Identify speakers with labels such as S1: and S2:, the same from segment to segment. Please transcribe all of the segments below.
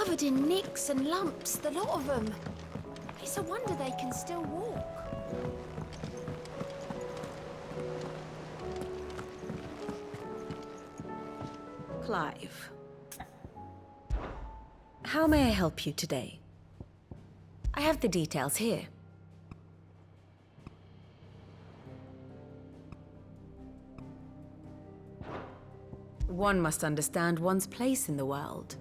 S1: Covered in nicks and lumps, the lot of them. It's a wonder they can still walk.
S2: Clive. How may I help you today? I have the details here. One must understand one's place in the world.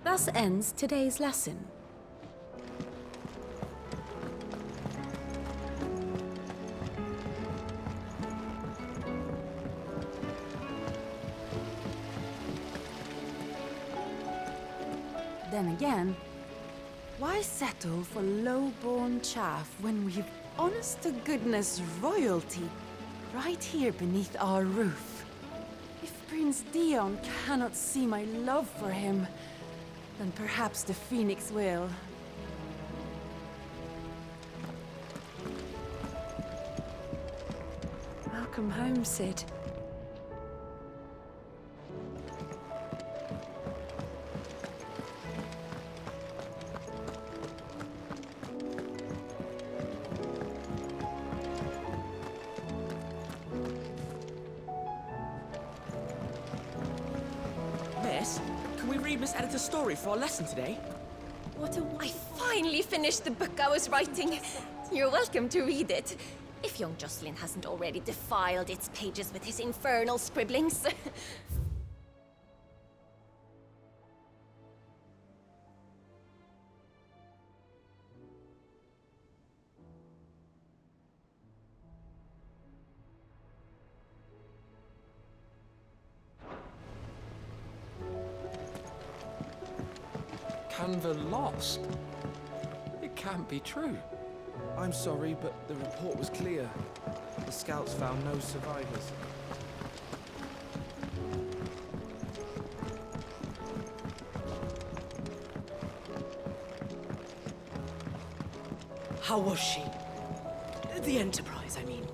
S2: Thus ends today's lesson. Then again, why settle for low-born chaff when we've honest-to-goodness royalty right here beneath our roof? If Prince Dion cannot see my love for him, then perhaps the Phoenix will. Welcome home, Sid.
S3: Miss, can we read Miss Editor's story for our lesson today?
S4: I finally finished the book I was writing. You're welcome to read it. If young Jocelyn hasn't already defiled its pages with his infernal scribblings.
S5: Canva lost? It can't be true.
S6: I'm sorry, but the report was clear. The scouts found no survivors.
S3: How was she? The Enterprise, I mean.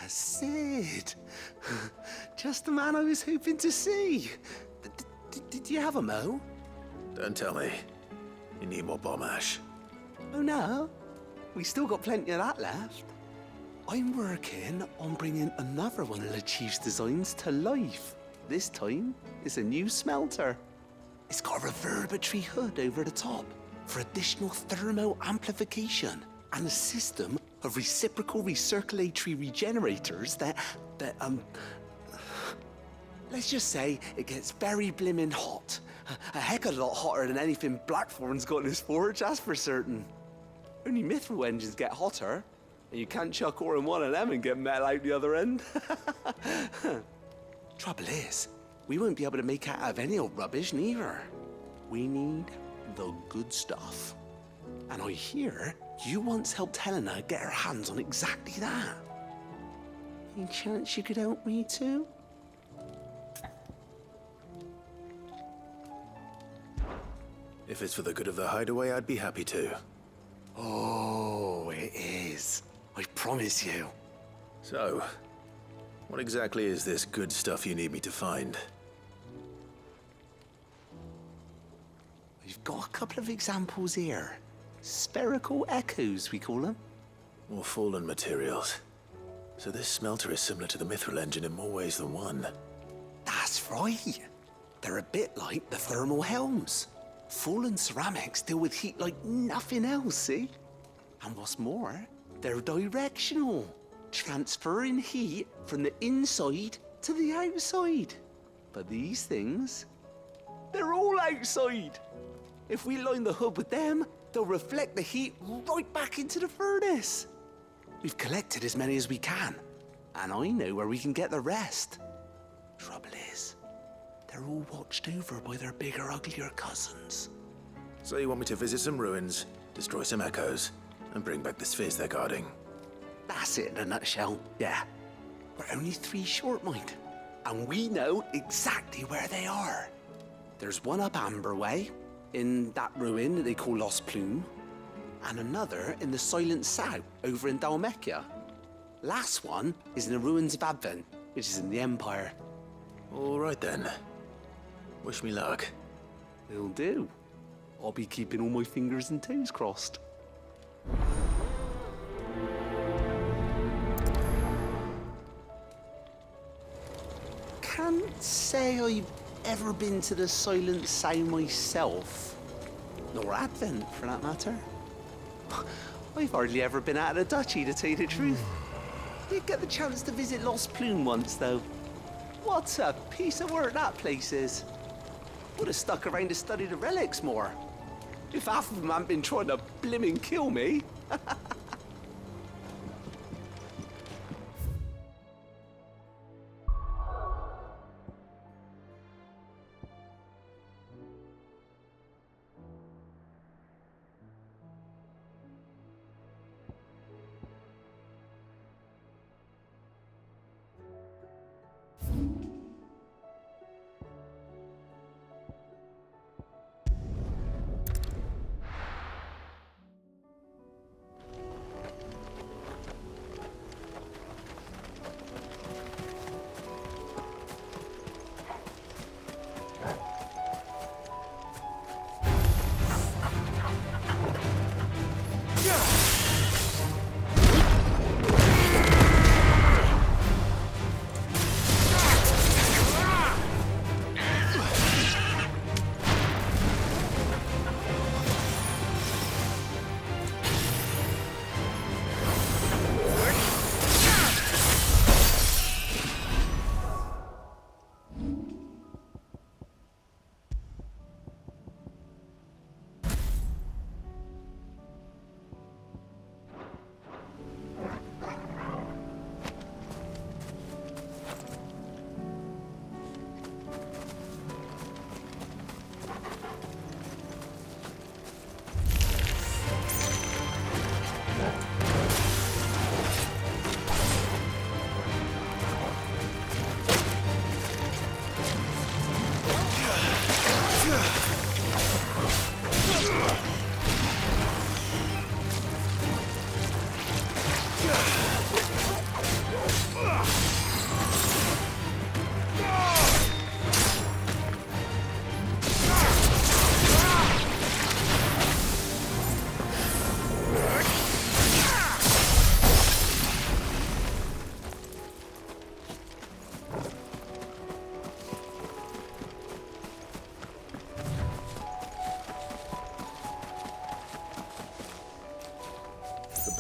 S7: Sid! Just the man I was hoping to see. Did you have a Mo?
S8: Don't tell me. You need more bomb ash.
S7: Oh no, we still got plenty of that left. I'm working on bringing another one of the Chief's designs to life. This time, it's a new smelter. It's got a reverberatory hood over the top for additional thermal amplification and a system of reciprocal recirculatory regenerators that let's just say it gets very blimmin' hot. A heck of a lot hotter than anything Blackthorn's got in his forge, that's for certain. Only mithril engines get hotter, and you can't chuck ore in one of them and get metal out the other end. Trouble is, we won't be able to make out of any old rubbish neither. We need the good stuff. And I hear you once helped Helena get her hands on exactly that. Any chance you could help me too?
S8: If it's for the good of the hideaway, I'd be happy to.
S7: Oh, it is. I promise you.
S8: So, what exactly is this good stuff you need me to find?
S7: We've got a couple of examples here. Spherical echoes, we call them.
S8: More fallen materials. So this smelter is similar to the mithril engine in more ways than one.
S7: That's right. They're a bit like the thermal helms. Fallen ceramics deal with heat like nothing else, see? And what's more, they're directional, transferring heat from the inside to the outside. But these things, they're all outside. If we line the hood with them, they'll reflect the heat right back into the furnace. We've collected as many as we can, and I know where we can get the rest. Trouble is, they're all watched over by their bigger, uglier cousins.
S8: So you want me to visit some ruins, destroy some echoes, and bring back the spheres they're guarding?
S7: That's it in a nutshell, yeah. We're only 3 short, mind, and we know exactly where they are. There's one up Amber Way, in that ruin that they call Lost Plume. and another in the Silent South over in Dalmekia. Last one is in the ruins of Advent, which is in the Empire.
S8: All right then. Wish me luck.
S7: It'll do. I'll be keeping all my fingers and toes crossed. Can't say I've ever been to the Silent South myself. Nor Advent, for that matter. I've hardly ever been out of the duchy, to tell you the truth. Did get the chance to visit Lost Plume once, though. What a piece of work that place is. Would have stuck around to study the relics more. If half of them hadn't been trying to blimmin' kill me.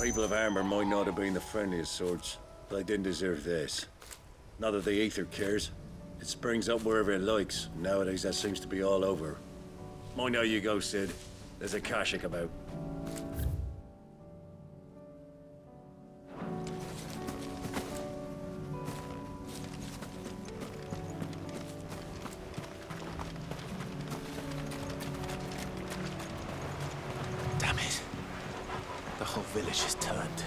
S9: People of armor might not have been the friendliest sorts, but they didn't deserve this. Not that the Aether cares. It springs up wherever it likes. Nowadays, that seems to be all over. Mind how you go, Sid. There's a Kashik about.
S8: Damn it. The whole village is turned.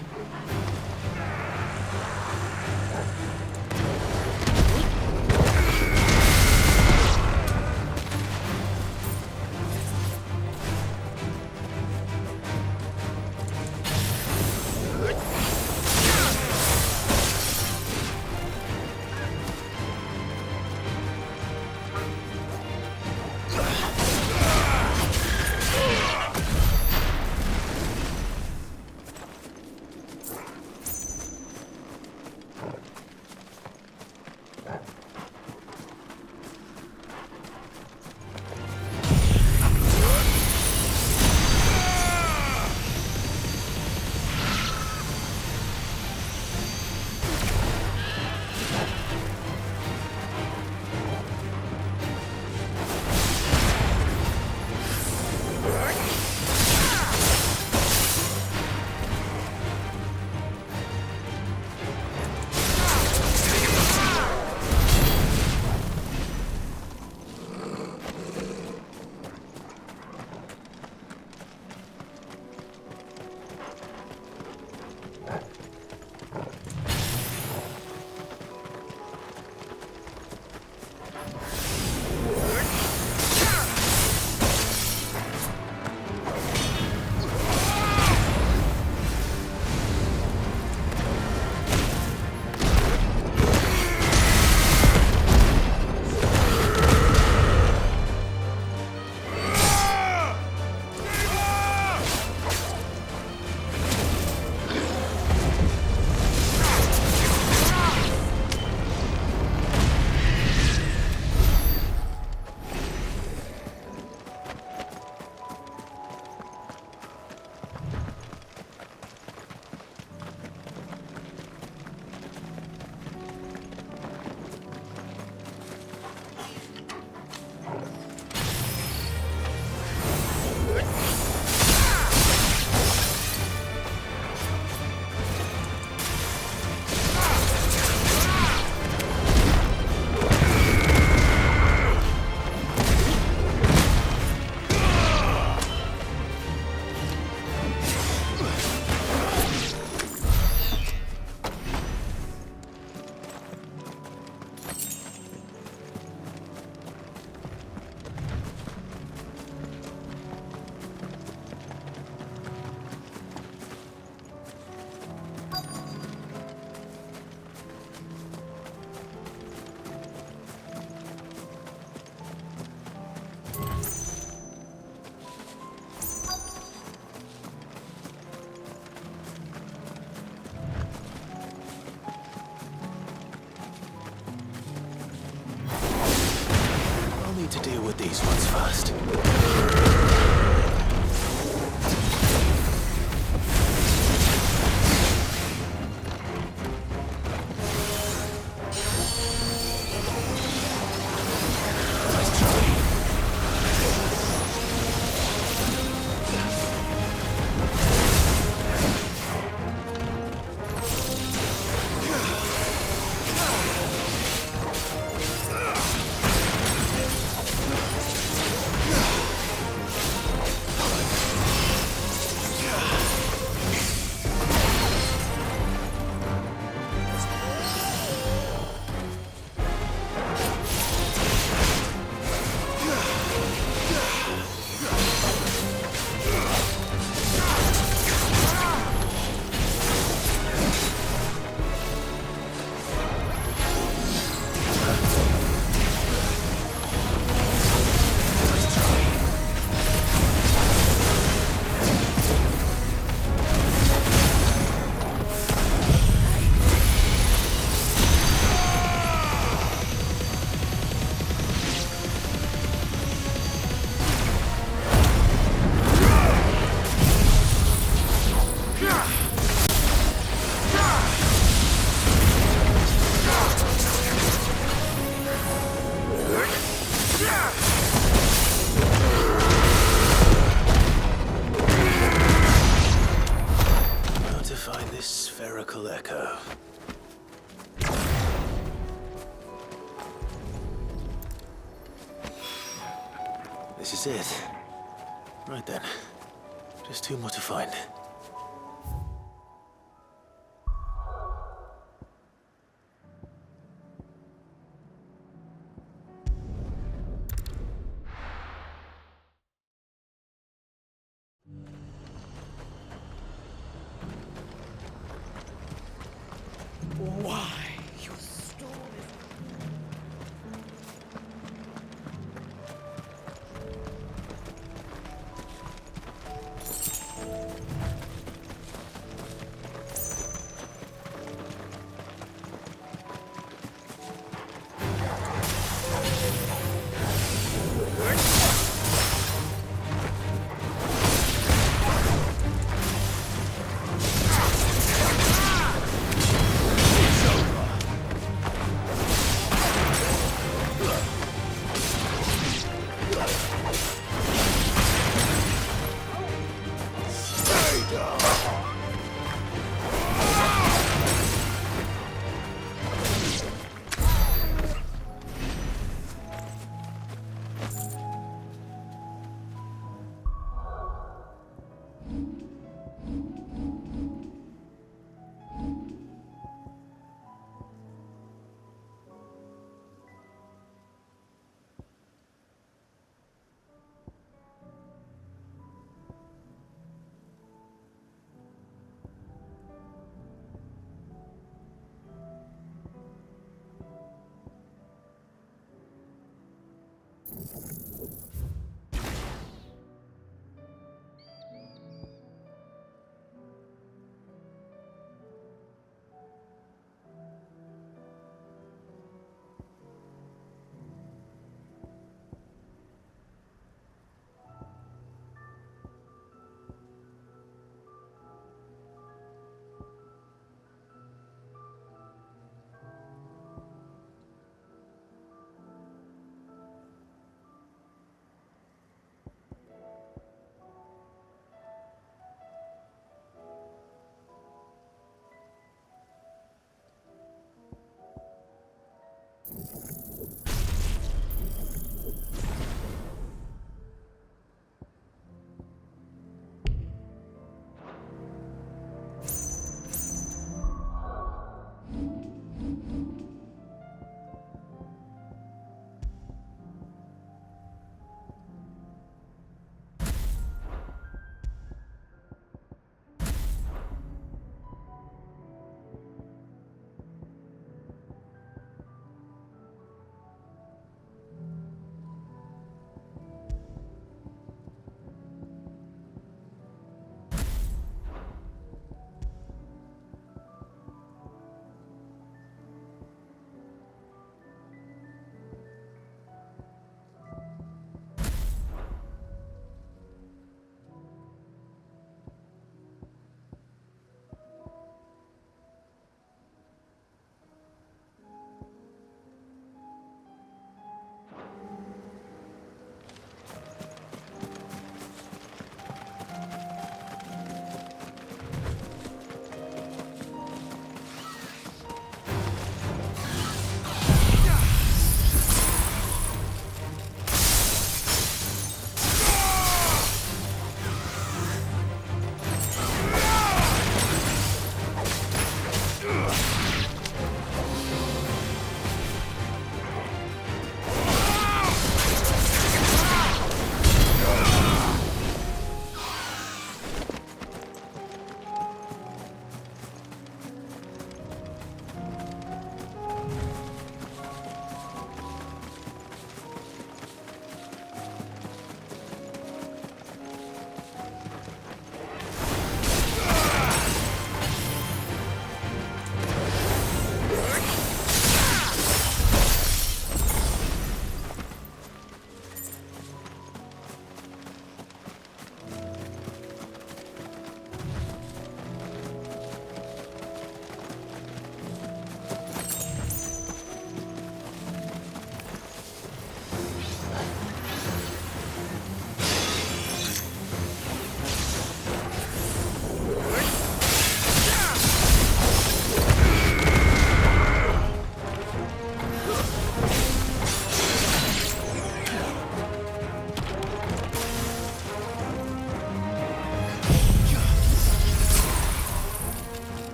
S8: these ones fast. This is it. Right then. Just two more to find.
S3: Why? Your story.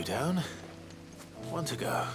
S8: down. One to go.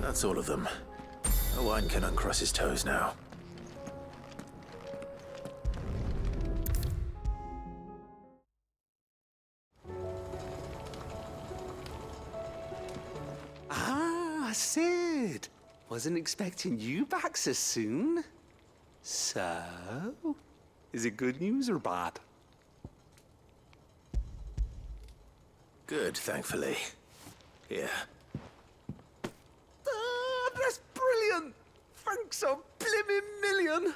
S8: That's all of them. Owain can uncross his toes now.
S7: Ah, Sid. Wasn't expecting you back so soon. So, is it good news or bad?
S8: Good, thankfully. Here.
S7: That's brilliant! Thanks a blimmin' million!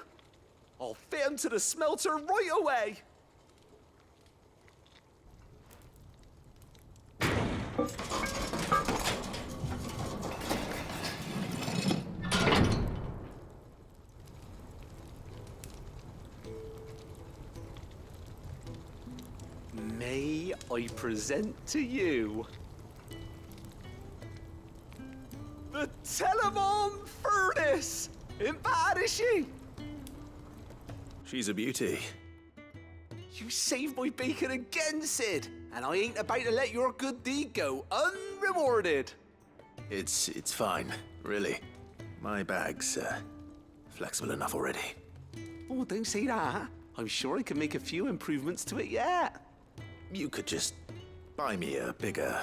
S7: I'll fit 'em to the smelter right away! May I present to you the Telemon Furnace! Ain't bad, is she?
S8: She's a beauty.
S7: You saved my bacon again, Sid, and I ain't about to let your good deed go unrewarded.
S8: It's fine, really. My bag's flexible enough already.
S7: Oh, don't say that. I'm sure I can make a few improvements to it yet.
S8: You could just buy me a bigger...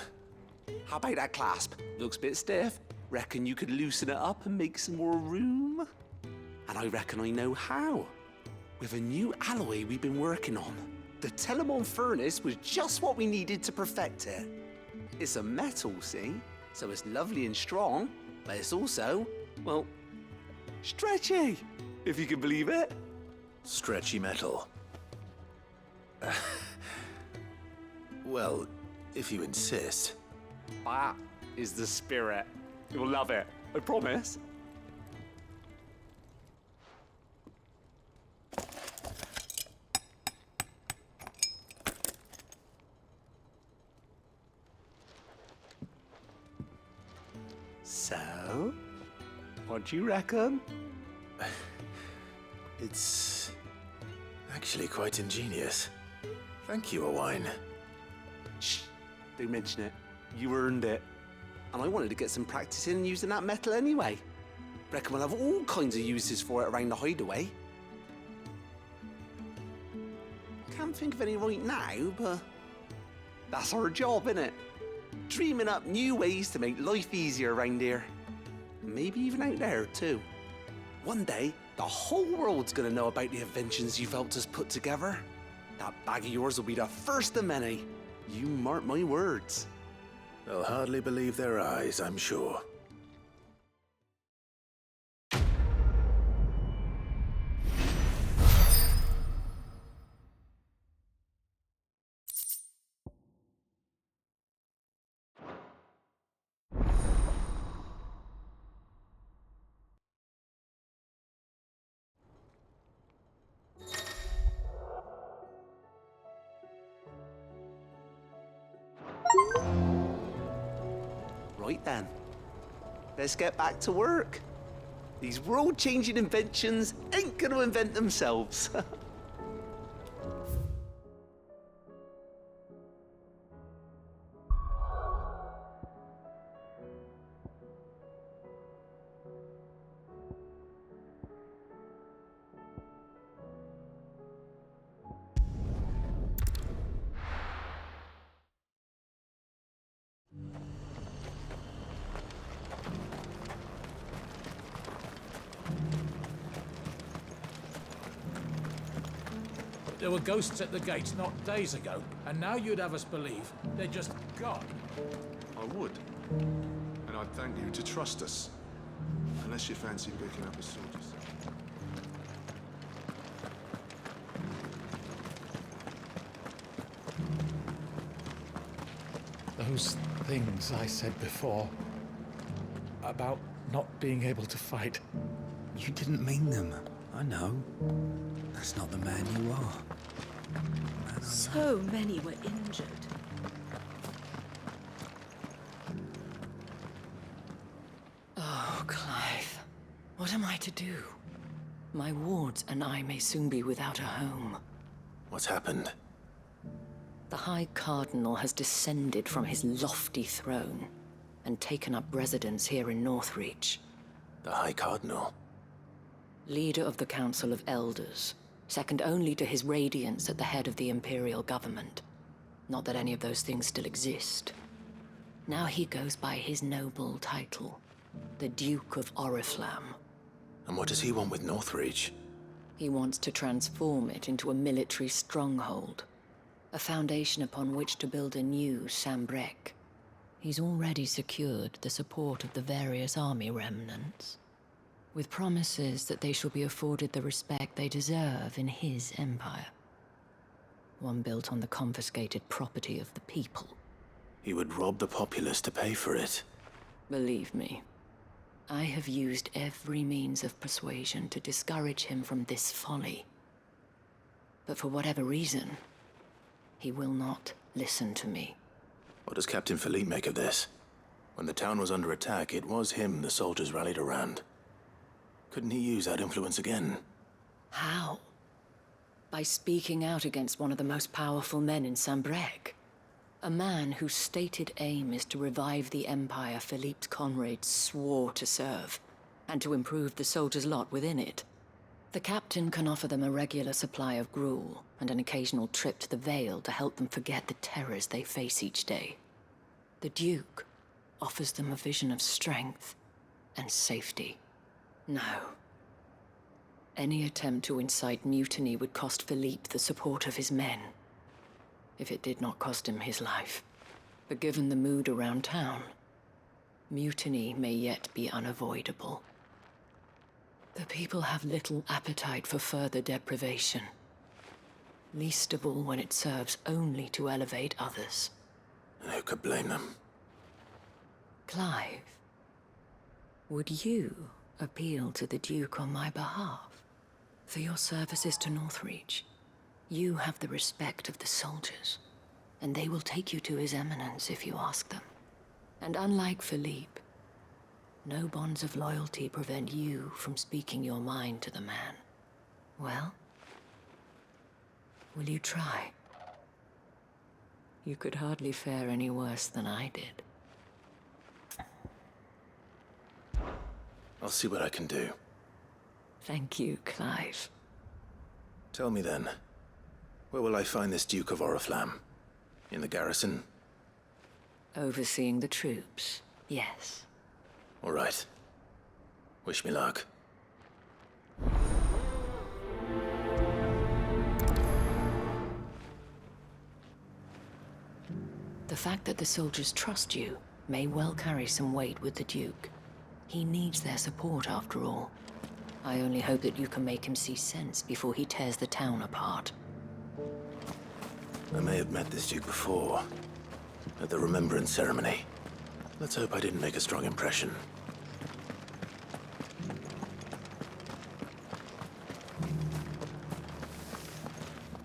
S7: How about that clasp? Looks a bit stiff. Reckon you could loosen it up and make some more room? And I reckon I know how. With a new alloy we've been working on. The Telemon Furnace was just what we needed to perfect it. It's a metal, see? So it's lovely and strong, but it's also, well, stretchy, if you can believe it.
S8: Stretchy metal. Well, if you insist.
S7: That is the spirit. You'll love it, I promise. So, what do you reckon?
S8: It's actually quite ingenious. Thank you, Owain.
S7: Shh, don't mention it. You earned it. And I wanted to get some practice in using that metal anyway. Reckon we'll have all kinds of uses for it around the hideaway. Can't think of any right now, but that's our job, innit? Dreaming up new ways to make life easier around here. Maybe even out there, too. One day, the whole world's gonna know about the inventions you've helped us put together. That bag of yours will be the first of many. You mark my words.
S8: They'll hardly believe their eyes, I'm sure.
S7: Right then. Let's get back to work. These world-changing inventions ain't gonna invent themselves.
S10: There were ghosts at the gates not days ago, and now you'd have us believe they're just gone.
S11: I would. And I'd thank you to trust us. Unless you fancy picking up a sword yourself.
S10: Those things I said before about not being able to fight.
S12: You didn't mean them. I know. That's not the man you are.
S13: So many were injured.
S14: Oh, Clive. What am I to do? My wards and I may soon be without a home.
S8: What's happened?
S14: The High Cardinal has descended from his lofty throne and taken up residence here in Northreach.
S8: The High Cardinal?
S14: Leader of the Council of Elders, second only to his Radiance at the head of the Imperial government. Not that any of those things still exist. Now he goes by his noble title, the Duke of Oriflamme.
S8: And what does he want with Northreach?
S14: He wants to transform it into a military stronghold, a foundation upon which to build a new Sambrec. He's already secured the support of the various army remnants, with promises that they shall be afforded the respect they deserve in his empire. One built on the confiscated property of the people.
S8: He would rob the populace to pay for it.
S14: Believe me, I have used every means of persuasion to discourage him from this folly. But for whatever reason, he will not listen to me.
S8: What does Captain Philippe make of this? When the town was under attack, it was him the soldiers rallied around. Couldn't he use that influence again?
S14: How? By speaking out against one of the most powerful men in Sambrec. A man whose stated aim is to revive the empire Philippe's comrades swore to serve, and to improve the soldiers' lot within it. The captain can offer them a regular supply of gruel, and an occasional trip to the Vale to help them forget the terrors they face each day. The Duke offers them a vision of strength and safety. No. Any attempt to incite mutiny would cost Philippe the support of his men, if it did not cost him his life. But given the mood around town, mutiny may yet be unavoidable. The people have little appetite for further deprivation, least of all when it serves only to elevate others.
S8: And who could blame them?
S14: Clive, would you appeal to the Duke on my behalf? For your services to Northreach, you have the respect of the soldiers, and they will take you to His Eminence if you ask them. And unlike Philippe, no bonds of loyalty prevent you from speaking your mind to the man. Well, will you try? You could hardly fare any worse than I did.
S8: I'll see what I can do.
S14: Thank you, Clive.
S8: Tell me then, where will I find this Duke of Oriflamme? In the garrison?
S14: Overseeing the troops, yes.
S8: All right. Wish me luck.
S14: The fact that the soldiers trust you may well carry some weight with the Duke. He needs their support, after all. I only hope that you can make him see sense before he tears the town apart.
S8: I may have met this Duke before, at the Remembrance Ceremony. Let's hope I didn't make a strong impression.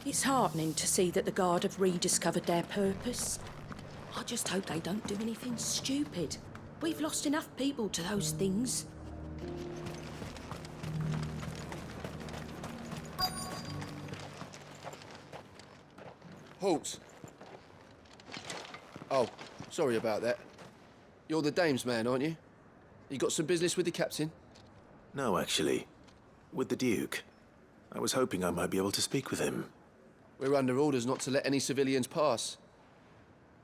S13: It's heartening to see that the Guard have rediscovered their purpose. I just hope they don't do anything stupid. We've lost enough people to those things.
S15: Halt! Oh, sorry about that. You're the dame's man, aren't you? You got some business with the captain?
S8: No, actually. With the Duke. I was hoping I might be able to speak with him.
S15: We're under orders not to let any civilians pass.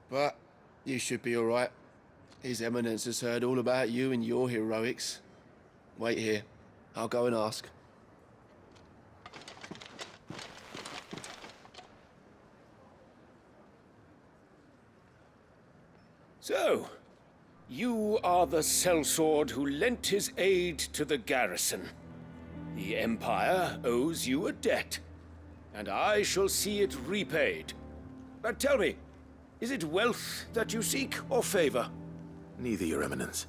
S15: But you should be all right. His Eminence has heard all about you and your heroics. Wait here. I'll go and ask.
S16: So, you are the sellsword who lent his aid to the garrison. The Empire owes you a debt, and I shall see it repaid. But tell me, is it wealth that you seek, or favor?
S8: Neither, Your Eminence.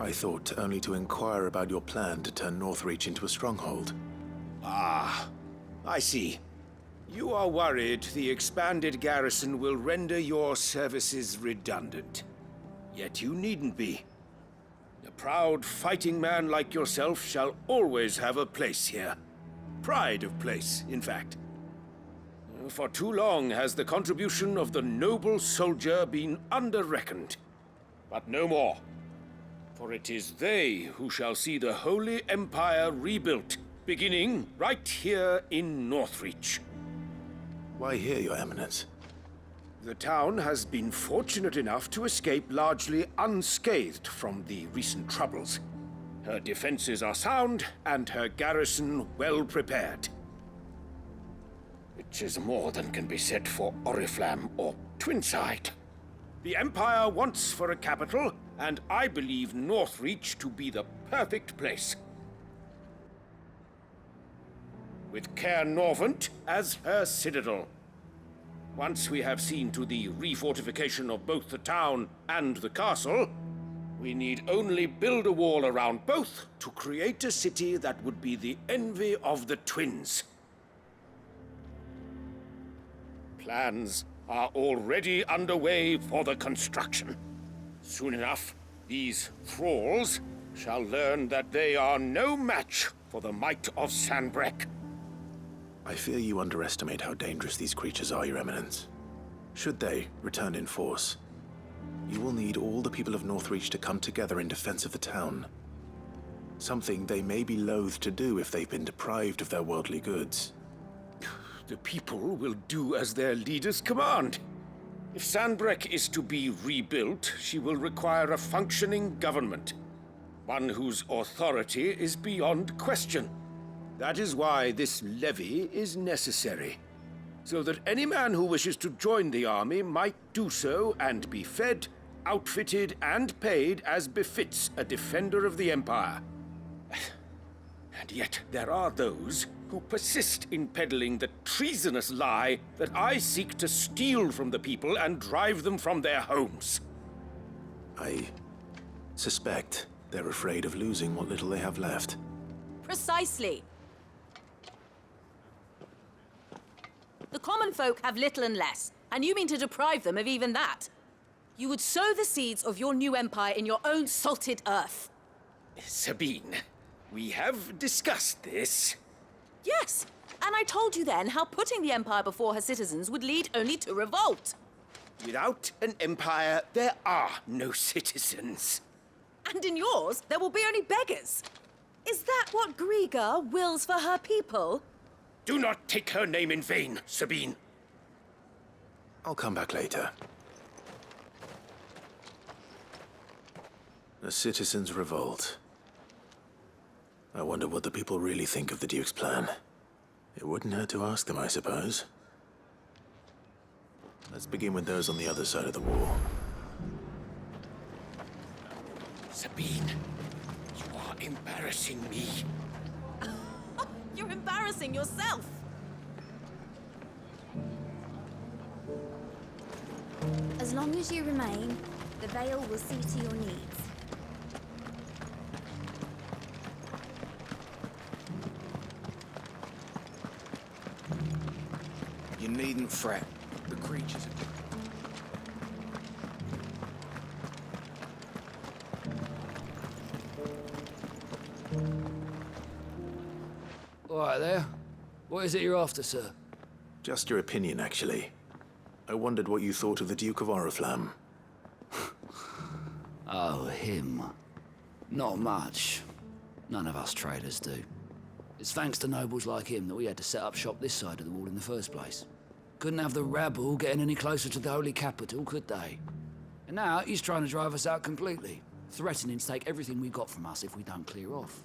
S8: I thought only to inquire about your plan to turn Northreach into a stronghold.
S16: Ah, I see. You are worried the expanded garrison will render your services redundant. Yet you needn't be. A proud fighting man like yourself shall always have a place here. Pride of place, in fact. For too long has the contribution of the noble soldier been under-reckoned. But no more. For it is they who shall see the Holy Empire rebuilt, beginning right here in Northreach.
S8: Why here, Your Eminence?
S16: The town has been fortunate enough to escape largely unscathed from the recent troubles. Her defenses are sound, and her garrison well prepared. Which is more than can be said for Oriflamme or Twinside. The Empire wants for a capital, and I believe Northreach to be the perfect place. With Caer Norvent as her citadel. Once we have seen to the refortification of both the town and the castle, we need only build a wall around both to create a city that would be the envy of the twins. Plans are already underway for the construction. Soon enough, these thralls shall learn that they are no match for the might of Sanbreque.
S8: I fear you underestimate how dangerous these creatures are, Your Eminence. Should they return in force, you will need all the people of Northreach to come together in defense of the town. Something they may be loath to do if they've been deprived of their worldly goods.
S16: The people will do as their leaders command. If Sanbreque is to be rebuilt, she will require a functioning government. One whose authority is beyond question. That is why this levy is necessary. So that any man who wishes to join the army might do so and be fed, outfitted, and paid as befits a defender of the Empire. And yet there are those who persist in peddling the treasonous lie that I seek to steal from the people and drive them from their homes.
S8: I suspect they're afraid of losing what little they have left.
S2: Precisely. The common folk have little and less, and you mean to deprive them of even that. You would sow the seeds of your new empire in your own salted earth.
S16: Sabine, we have discussed this.
S2: Yes, and I told you then how putting the empire before her citizens would lead only to revolt.
S16: Without an empire, there are no citizens.
S2: And in yours, there will be only beggars. Is that what Griga wills for her people?
S16: Do not take her name in vain, Sabine.
S8: I'll come back later. A citizens' revolt. I wonder what the people really think of the Duke's plan. It wouldn't hurt to ask them, I suppose. Let's begin with those on the other side of the wall.
S16: Sabine, you are embarrassing me.
S2: You're embarrassing yourself.
S1: As long as you remain, the Veil will see to your needs.
S6: You needn't fret. The creatures are...
S17: Right there. What is it you're after, sir?
S8: Just your opinion, actually. I wondered what you thought of the Duke of Oriflamme.
S17: Oh, him. Not much. None of us traders do. It's thanks to nobles like him that we had to set up shop this side of the wall in the first place. Couldn't have the rabble getting any closer to the holy capital, could they? And now he's trying to drive us out completely, threatening to take everything we got from us if we don't clear off.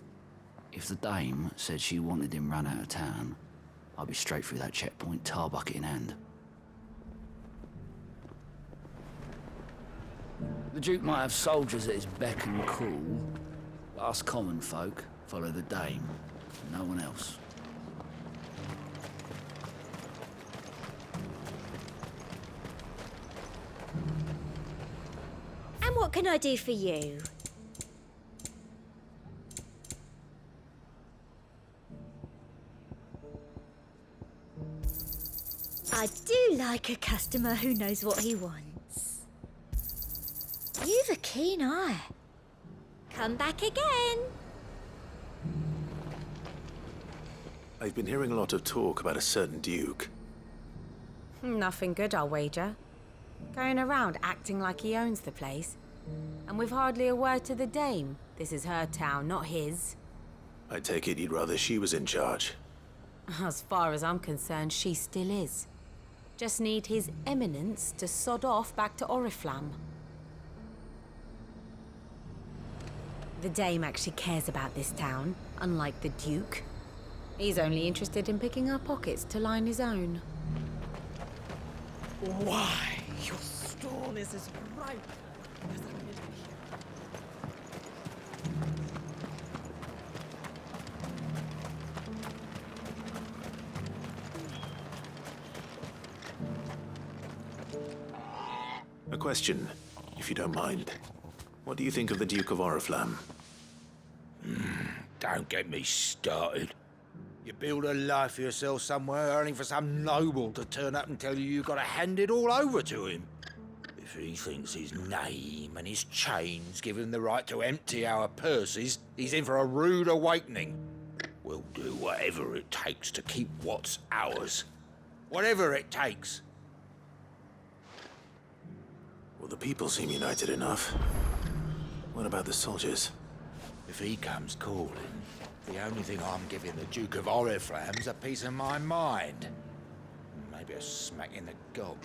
S17: If the dame said she wanted him run out of town, I'd be straight through that checkpoint, tar bucket in hand. The Duke might have soldiers at his beck and call, but us common folk follow the dame, no one else.
S18: And what can I do for you? I do like a customer who knows what he wants. You've a keen eye. Come back again.
S8: I've been hearing a lot of talk about a certain Duke.
S19: Nothing good, I'll wager. Going around acting like he owns the place. And with hardly a word to the dame. This is her town, not his.
S8: I take it you'd rather she was in charge.
S19: As far as I'm concerned, she still is. Just need his eminence to sod off back to Oriflamme. The dame actually cares about this town, unlike the Duke. He's only interested in picking our pockets to line his own.
S3: Why, your stall is as ripe as a lily.
S8: A question, if you don't mind. What do you think of the Duke of Oriflamme?
S20: Don't get me started. You build a life for yourself somewhere, only for some noble to turn up and tell you you've got to hand it all over to him. If he thinks his name and his chains give him the right to empty our purses, he's in for a rude awakening. We'll do whatever it takes to keep what's ours. Whatever it takes.
S8: Well, the people seem united enough. What about the soldiers?
S20: If he comes calling, the only thing I'm giving the Duke of Oriflamme's a piece of my mind. Maybe a smack in the gob.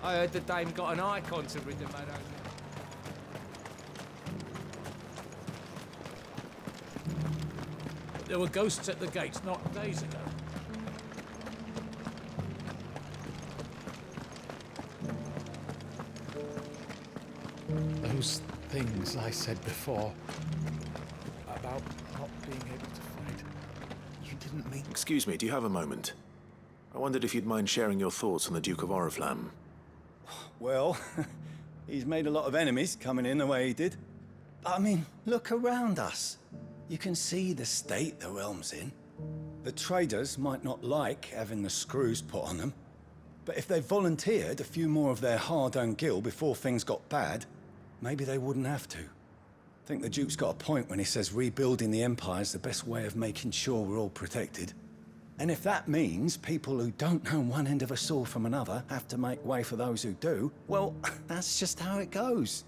S6: I heard the dame got an icon to rid the meadow.
S10: There were ghosts at the gates not days ago.
S12: Those things I said before about not being able to fight. You didn't mean...
S8: Excuse me, do you have a moment? I wondered if you'd mind sharing your thoughts on the Duke of Oriflamme.
S21: Well, he's made a lot of enemies coming in the way he did. But I mean, look around us. You can see the state the realm's in. The traders might not like having the screws put on them, but if they volunteered a few more of their hard-earned gil before things got bad, maybe they wouldn't have to. I think the Duke's got a point when he says rebuilding the Empire's the best way of making sure we're all protected. And if that means people who don't know one end of a sword from another have to make way for those who do, well, that's just how it goes.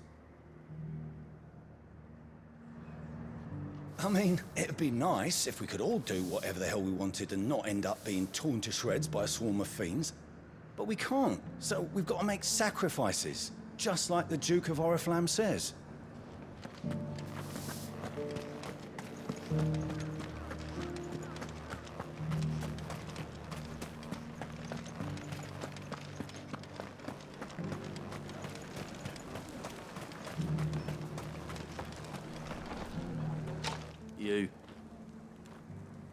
S21: I mean, it'd be nice if we could all do whatever the hell we wanted and not end up being torn to shreds by a swarm of fiends. But we can't, so we've got to make sacrifices, just like the Duke of Oriflamme says.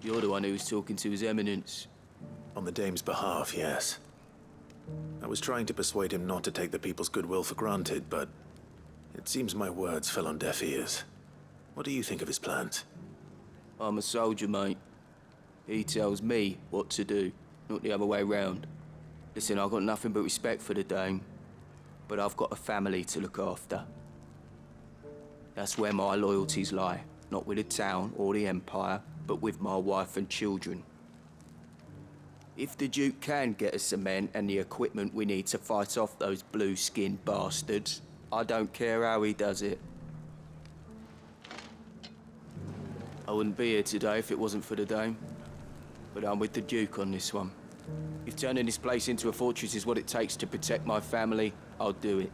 S22: You're the one who was talking to His Eminence.
S8: On the dame's behalf, yes. I was trying to persuade him not to take the people's goodwill for granted, but it seems my words fell on deaf ears. What do you think of his plans?
S22: I'm a soldier, mate. He tells me what to do, not the other way round. Listen, I've got nothing but respect for the dame, but I've got a family to look after. That's where my loyalties lie. Not with the town or the Empire, but with my wife and children. If the Duke can get us cement and the equipment we need to fight off those blue-skinned bastards, I don't care how he does it. I wouldn't be here today if it wasn't for the Dame. But I'm with the Duke on this one. If turning this place into a fortress is what it takes to protect my family, I'll do it.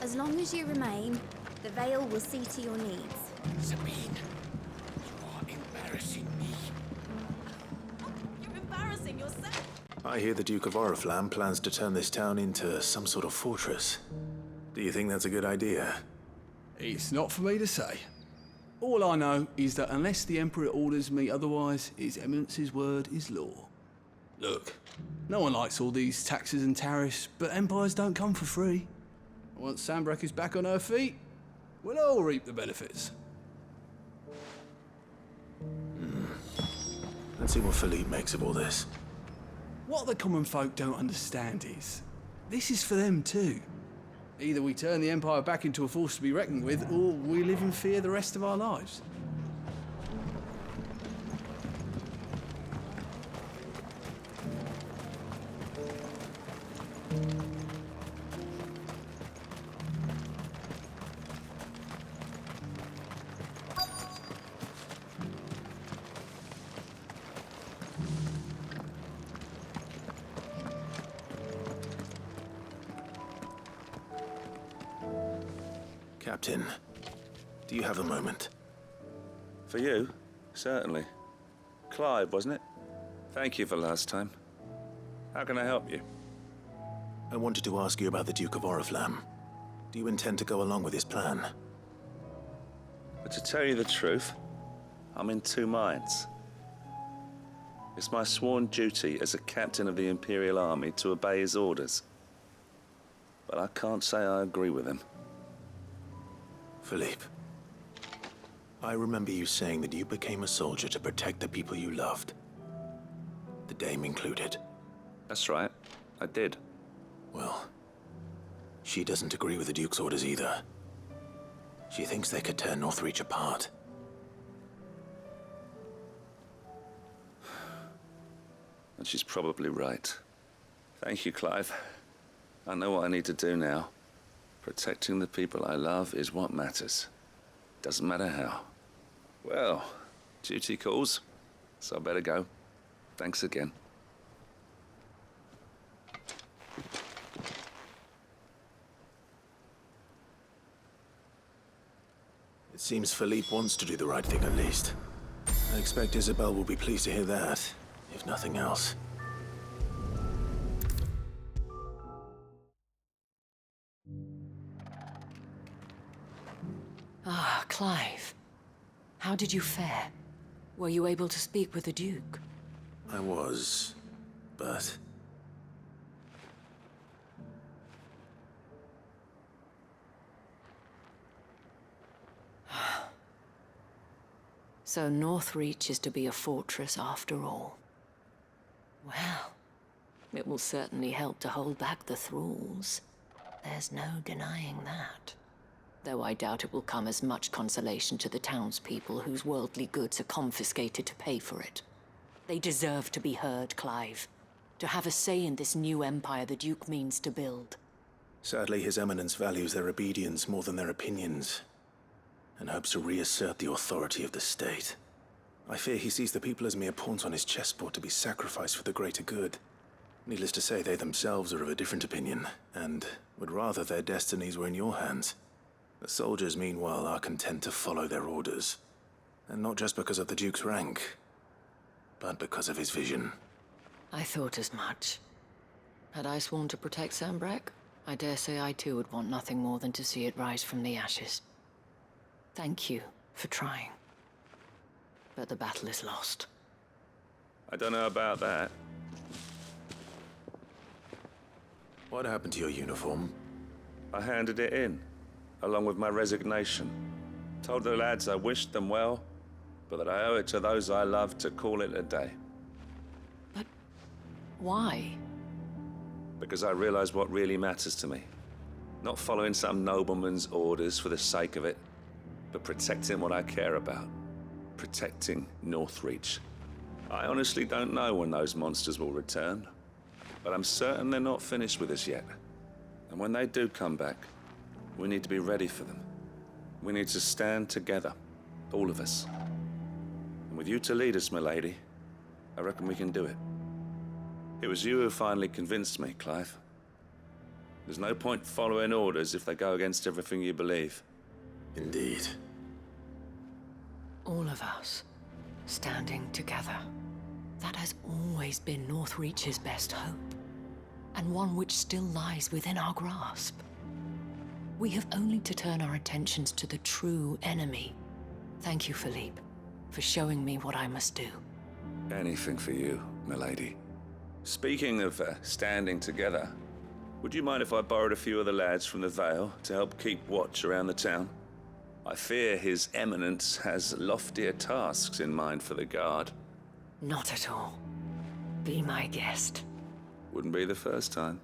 S4: As long as you remain, the Veil will see to your needs.
S20: Sabine, you are embarrassing me.
S3: You're embarrassing yourself.
S8: I hear the Duke of Oriflamme plans to turn this town into some sort of fortress. Do you think that's a good idea?
S5: It's not for me to say. All I know is that unless the Emperor orders me otherwise, His Eminence's word is law. Look, no one likes all these taxes and tariffs, but empires don't come for free. Once Sanbreque is back on her feet, we'll all reap the benefits.
S8: Let's see what Philippe makes of all this.
S5: What the common folk don't understand is, this is for them too. Either we turn the Empire back into a force to be reckoned with, or we live in fear the rest of our lives.
S8: Captain, do you have a moment?
S9: For you? Certainly. Clive, wasn't it? Thank you for last time. How can I help you?
S8: I wanted to ask you about the Duke of Oriflamme. Do you intend to go along with his plan?
S9: But to tell you the truth, I'm in two minds. It's my sworn duty as a captain of the Imperial Army to obey his orders. But I can't say I agree with him.
S8: Philippe, I remember you saying that you became a soldier to protect the people you loved. The Dame included.
S9: That's right, I did.
S8: Well, she doesn't agree with the Duke's orders either. She thinks they could tear Northreach apart.
S9: And she's probably right. Thank you, Clive. I know what I need to do now. Protecting the people I love is what matters. Doesn't matter how. Well, duty calls, so I better go. Thanks again.
S8: It seems Philippe wants to do the right thing at least. I expect Isabel will be pleased to hear that, if nothing else.
S14: Ah, Clive. How did you fare? Were you able to speak with the Duke?
S8: I was, but...
S14: So Northreach is to be a fortress after all. Well, it will certainly help to hold back the thralls. There's no denying that. Though I doubt it will come as much consolation to the townspeople whose worldly goods are confiscated to pay for it. They deserve to be heard, Clive. To have a say in this new empire the Duke means to build.
S8: Sadly, His Eminence values their obedience more than their opinions, and hopes to reassert the authority of the state. I fear he sees the people as mere pawns on his chessboard to be sacrificed for the greater good. Needless to say, they themselves are of a different opinion, and would rather their destinies were in your hands. The soldiers, meanwhile, are content to follow their orders. And not just because of the Duke's rank, but because of his vision.
S14: I thought as much. Had I sworn to protect Sanbreque, I dare say I too would want nothing more than to see it rise from the ashes. Thank you for trying. But the battle is lost.
S9: I don't know about that.
S8: What happened to your uniform?
S9: I handed it in, along with my resignation. Told the lads I wished them well, but that I owe it to those I love to call it a day.
S14: But why?
S9: Because I realize what really matters to me. Not following some nobleman's orders for the sake of it.
S7: but protecting what I care about. Protecting Northreach. I honestly don't know when those monsters will return, but I'm certain they're not finished with us yet. And when they do come back, we need to be ready for them. We need to stand together, all of us. And with you to lead us, milady, I reckon we can do it. It was you who finally convinced me, Clive. There's no point following orders if they go against everything you believe.
S8: Indeed.
S14: All of us, standing together. That has always been Northreach's best hope, and one which still lies within our grasp. We have only to turn our attentions to the true enemy. Thank you, Philippe, for showing me what I must do.
S7: Anything for you, milady. Speaking of standing together, would you mind if I borrowed a few of the lads from the Vale to help keep watch around the town? I fear His Eminence has loftier tasks in mind for the guard.
S14: Not at all. Be my guest.
S7: Wouldn't be the first time.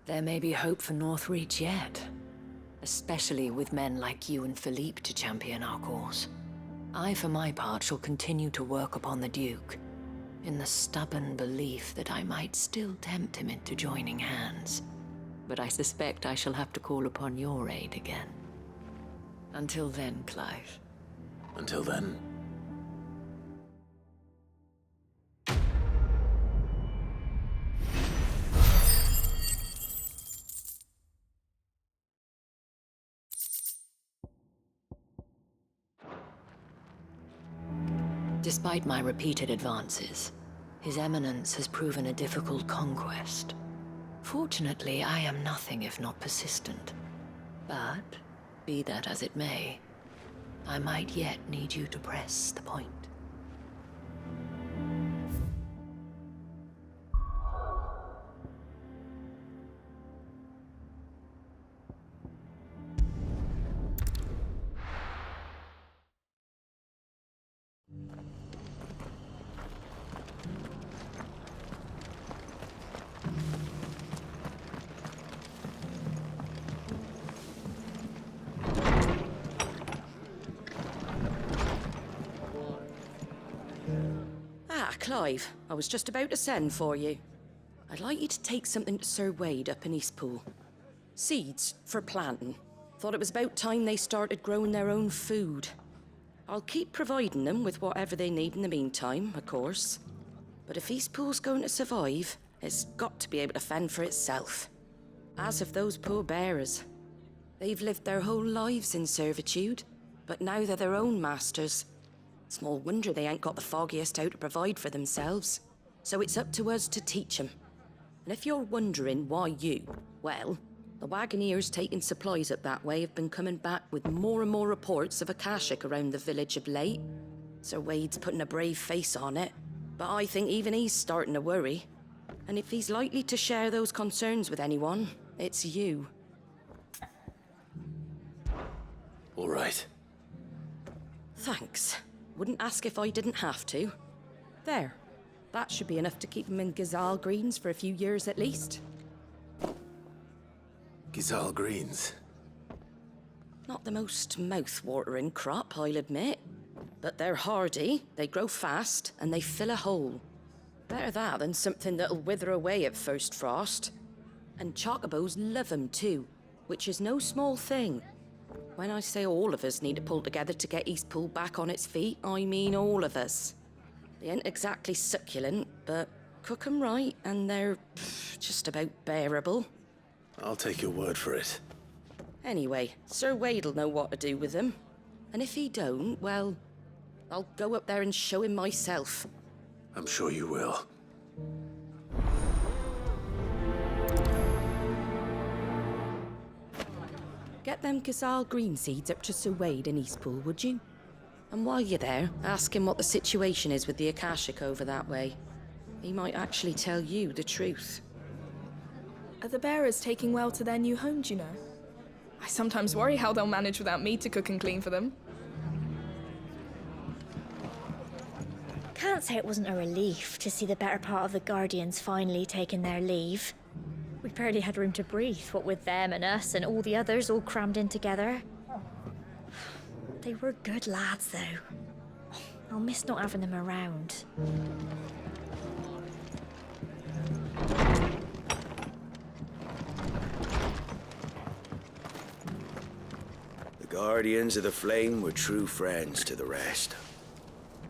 S14: There may be hope for Northreach yet, especially with men like you and Philippe to champion our cause. I, for my part, shall continue to work upon the Duke, in the stubborn belief that I might still tempt him into joining hands. But I suspect I shall have to call upon your aid again. Until then, Clive.
S8: Until then.
S14: Despite my repeated advances, His Eminence has proven a difficult conquest. Fortunately, I am nothing if not persistent. But, be that as it may, I might yet need you to press the point.
S13: Clive, I was just about to send for you. I'd like you to take something to Sir Wade up in Eastpool. Seeds for planting. Thought it was about time they started growing their own food. I'll keep providing them with whatever they need in the meantime, of course. But if Eastpool's going to survive, it's got to be able to fend for itself. As of those poor bearers. They've lived their whole lives in servitude, but now they're their own masters. Small wonder they ain't got the foggiest how to provide for themselves. So it's up to us to teach them. And if you're wondering why you, well, the Wagoneers taking supplies up that way have been coming back with more and more reports of Akashic around the village of late. Sir Wade's putting a brave face on it, but I think even he's starting to worry. And if he's likely to share those concerns with anyone, it's you.
S8: All right.
S13: Thanks. Wouldn't ask if I didn't have to. There. That should be enough to keep him in Gazal Greens for a few years at least.
S8: Gazal Greens?
S13: Not the most mouth-watering crop, I'll admit. But they're hardy, they grow fast, and they fill a hole. Better that than something that'll wither away at first frost. And chocobos love 'em too, which is no small thing. When I say all of us need to pull together to get Eastpool back on its feet, I mean all of us. They ain't exactly succulent, but cook 'em right and they're just about bearable.
S8: I'll take your word for it.
S13: Anyway, Sir Wade'll know what to do with them. And if he don't, well, I'll go up there and show him myself.
S8: I'm sure you will.
S13: Get them Gazal green seeds up to Sir Wade in Eastpool, would you? And while you're there, ask him what the situation is with the Akashic over that way. He might actually tell you the truth.
S11: Are the bearers taking well to their new home, do you know? I sometimes worry how they'll manage without me to cook and clean for them.
S18: Can't say it wasn't a relief to see the better part of the Guardians finally taking their leave. We barely had room to breathe, what with them and us and all the others all crammed in together. They were good lads, though. I'll miss not having them around.
S20: The Guardians of the Flame were true friends to the rest.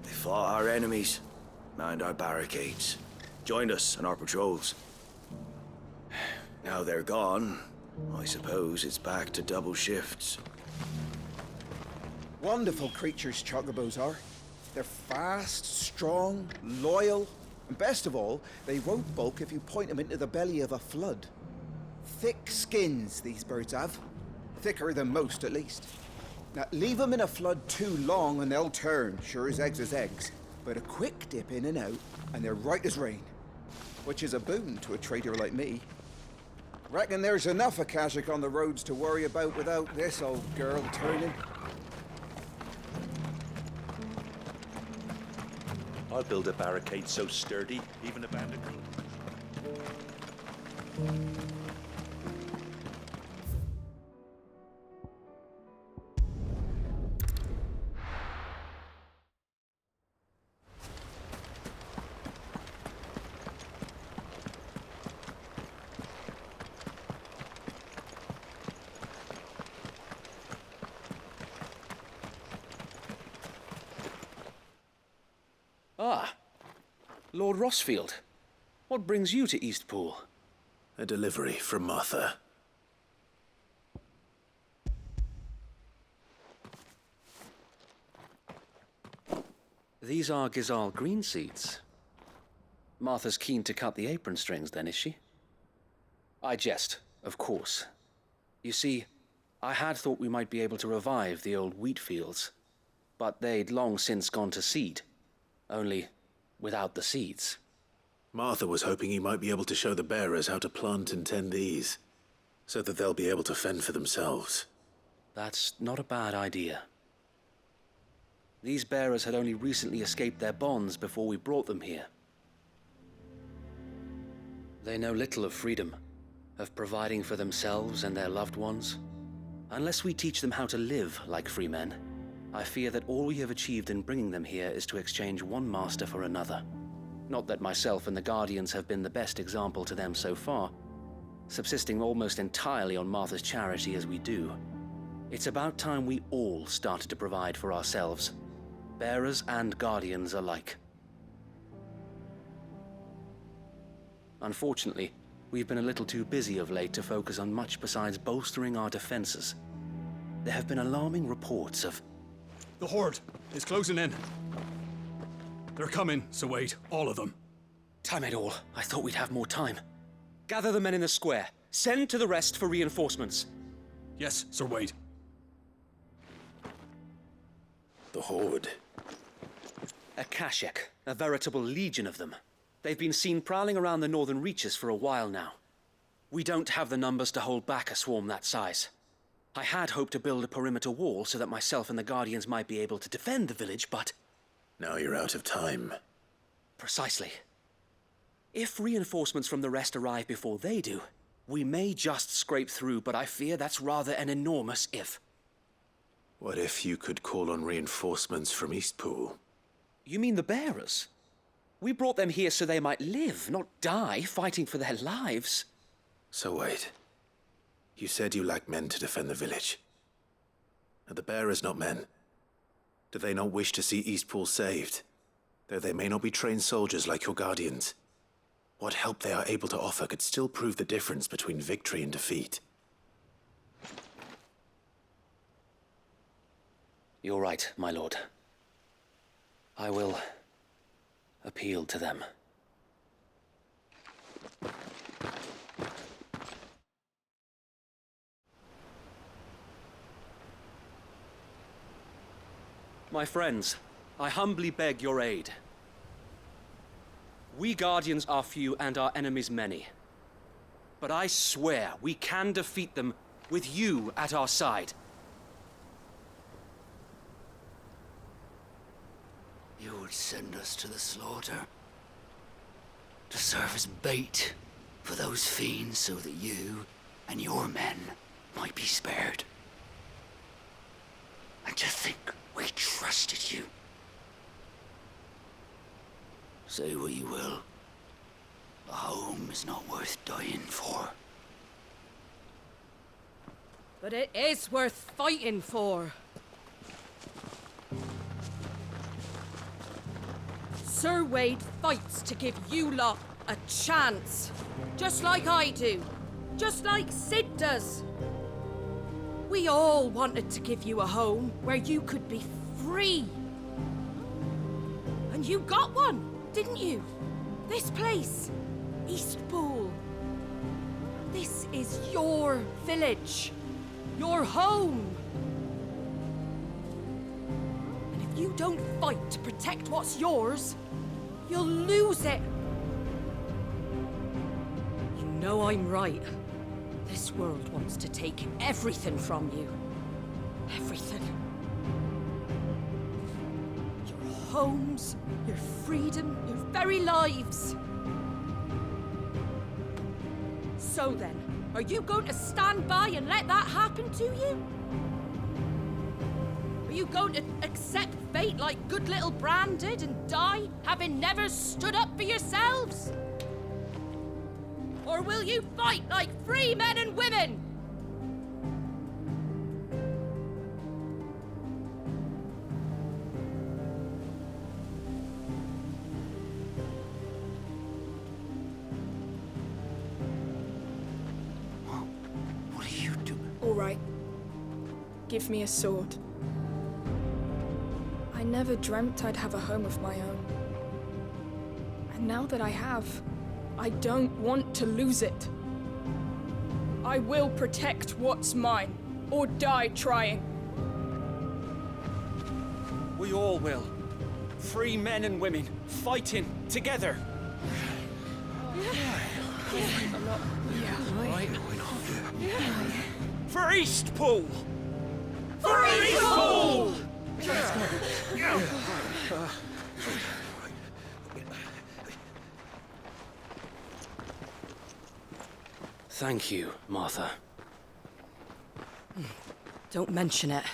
S20: They fought our enemies, manned our barricades, joined us on our patrols. Now they're gone, I suppose it's back to double shifts.
S15: Wonderful creatures, chocobos are. They're fast, strong, loyal, and best of all, they won't balk if you point them into the belly of a flood. Thick skins, these birds have. Thicker than most, at least. Now, leave them in a flood too long and they'll turn, sure as eggs is eggs. But a quick dip in and out, and they're right as rain. Which is a boon to a trader like me. Reckon there's enough Akashic on the roads to worry about without this old girl turning.
S7: I'll build a barricade so sturdy, even a bandit could.
S6: Ah, Lord Rossfield. What brings you to Eastpool?
S8: A delivery from Martha.
S6: These are Gizal green seeds. Martha's keen to cut the apron strings then, is she? I jest, of course. You see, I had thought we might be able to revive the old wheat fields, but they'd long since gone to seed. Only without the seeds.
S8: Martha was hoping you might be able to show the bearers how to plant and tend these, so that they'll be able to fend for themselves.
S6: That's not a bad idea. These bearers had only recently escaped their bonds before we brought them here. They know little of freedom, of providing for themselves and their loved ones. Unless we teach them how to live like free men, I fear that all we have achieved in bringing them here is to exchange one master for another. Not that myself and the Guardians have been the best example to them so far, subsisting almost entirely on Martha's charity as we do. It's about time we all started to provide for ourselves, bearers and Guardians alike. Unfortunately, we've been a little too busy of late to focus on much besides bolstering our defenses. There have been alarming reports of...
S5: The Horde is closing in. They're coming, Sir Wade, all of them.
S6: Time it all. I thought we'd have more time. Gather the men in the square. Send to the rest for reinforcements.
S5: Yes, Sir Wade.
S8: The Horde.
S6: Akashic, a veritable legion of them. They've been seen prowling around the northern reaches for a while now. We don't have the numbers to hold back a swarm that size. I had hoped to build a perimeter wall so that myself and the Guardians might be able to defend the village, but...
S8: Now you're out of time.
S6: Precisely. If reinforcements from the rest arrive before they do, we may just scrape through, but I fear that's rather an enormous if.
S8: What if you could call on reinforcements from Eastpool?
S6: You mean the bearers? We brought them here so they might live, not die fighting for their lives.
S8: So wait. You said you lack men to defend the village. Are the bearers not men? Do they not wish to see Eastpool saved? Though they may not be trained soldiers like your Guardians. What help they are able to offer could still prove the difference between victory and defeat.
S6: You're right, my lord. I will appeal to them. My friends, I humbly beg your aid. We Guardians are few and our enemies many. But I swear we can defeat them with you at our side.
S17: You would send us to the slaughter. To serve as bait for those fiends so that you and your men might be spared. And to think we trusted you. Say what you will. A home is not worth dying for.
S13: But it is worth fighting for. Sir Wade fights to give you lot a chance. Just like I do. Just like Sid does. We all wanted to give you a home where you could be free. And you got one, didn't you? This place, Eastpool. This is your village. Your home. And if you don't fight to protect what's yours, you'll lose it. You know I'm right. This world wants to take everything from you. Everything. Your homes, your freedom, your very lives. So then, are you going to stand by and let that happen to you? Are you going to accept fate like good little Bran did and die, having never stood up for yourselves? Or will you fight like free men and women?
S17: What are you doing?
S11: All right. Give me a sword. I never dreamt I'd have a home of my own. And now that I have, I don't want to lose it. I will protect what's mine, or die trying.
S6: We all will. Free men and women, fighting together.
S11: I'm not...
S6: Right? For Eastpool!
S11: For Eastpool!
S6: Thank you, Martha.
S13: Don't mention it.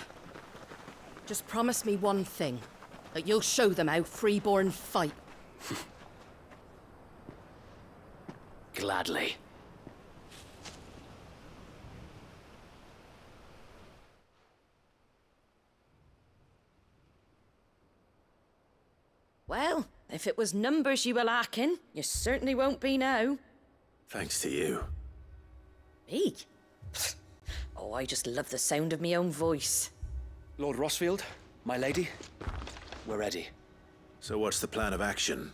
S13: Just promise me one thing. That you'll show them how freeborn fight.
S6: Gladly.
S13: Well, if it was numbers you were lacking, you certainly won't be now.
S8: Thanks to you.
S13: Me? Oh, I just love the sound of my own voice.
S6: Lord Rossfield, my lady, we're ready.
S8: So what's the plan of action?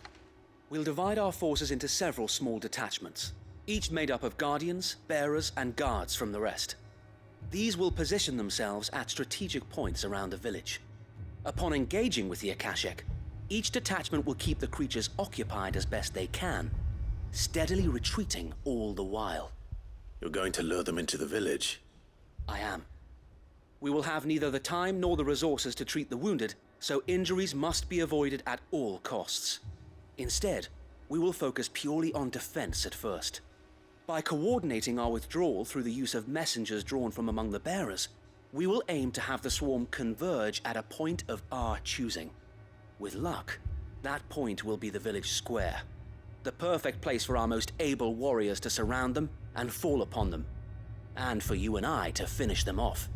S6: We'll divide our forces into several small detachments, each made up of guardians, bearers, and guards from the rest. These will position themselves at strategic points around the village. Upon engaging with the Akashic, each detachment will keep the creatures occupied as best they can, steadily retreating all the while.
S8: You're going to lure them into the village?
S6: I am. We will have neither the time nor the resources to treat the wounded, so injuries must be avoided at all costs. Instead, we will focus purely on defense at first. By coordinating our withdrawal through the use of messengers drawn from among the bearers, we will aim to have the swarm converge at a point of our choosing. With luck, that point will be the village square, the perfect place for our most able warriors to surround them and fall upon them, and for you and I to finish them off.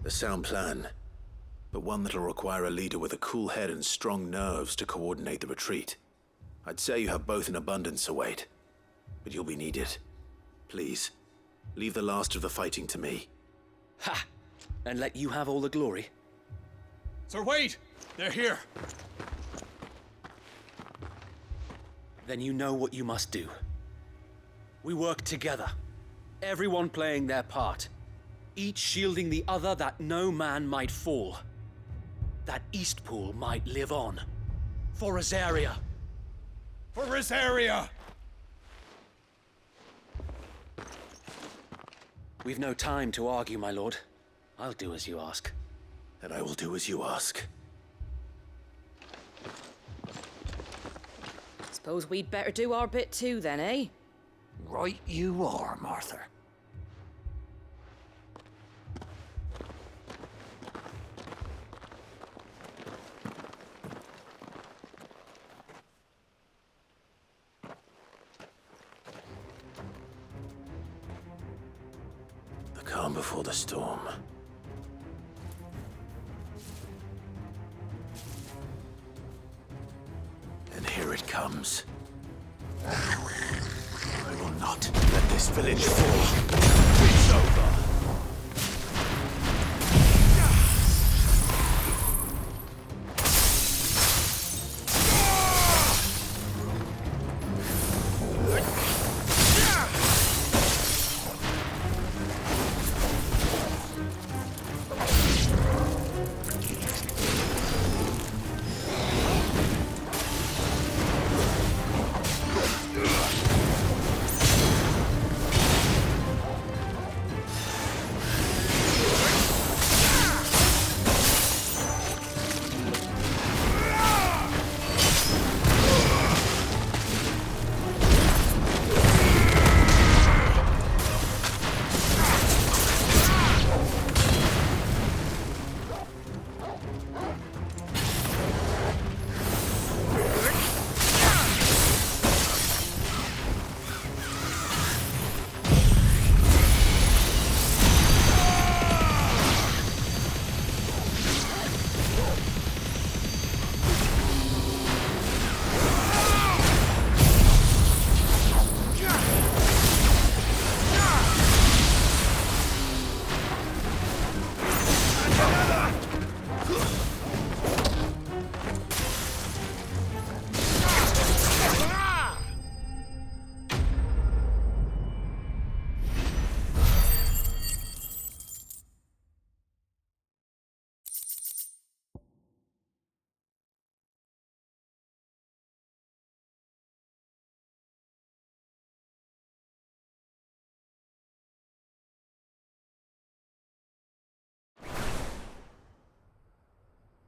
S8: A sound plan, but one that'll require a leader with a cool head and strong nerves to coordinate the retreat. I'd say you have both in abundance, Sir Wade, but you'll be needed. Please, leave the last of the fighting to me.
S6: Ha! And let you have all the glory.
S10: Sir Wade! They're here!
S6: Then you know what you must do. We work together, everyone playing their part, each shielding the other that no man might fall, that Eastpool might live on. For Rosaria!
S10: For Rosaria!
S6: We've no time to argue, my lord. I'll do as you ask.
S8: And I will do as you ask.
S13: Suppose we'd better do our bit too then, eh?
S17: Right you are, Martha.
S8: The calm before the storm. And here it comes. I will not let this village fall. It's over.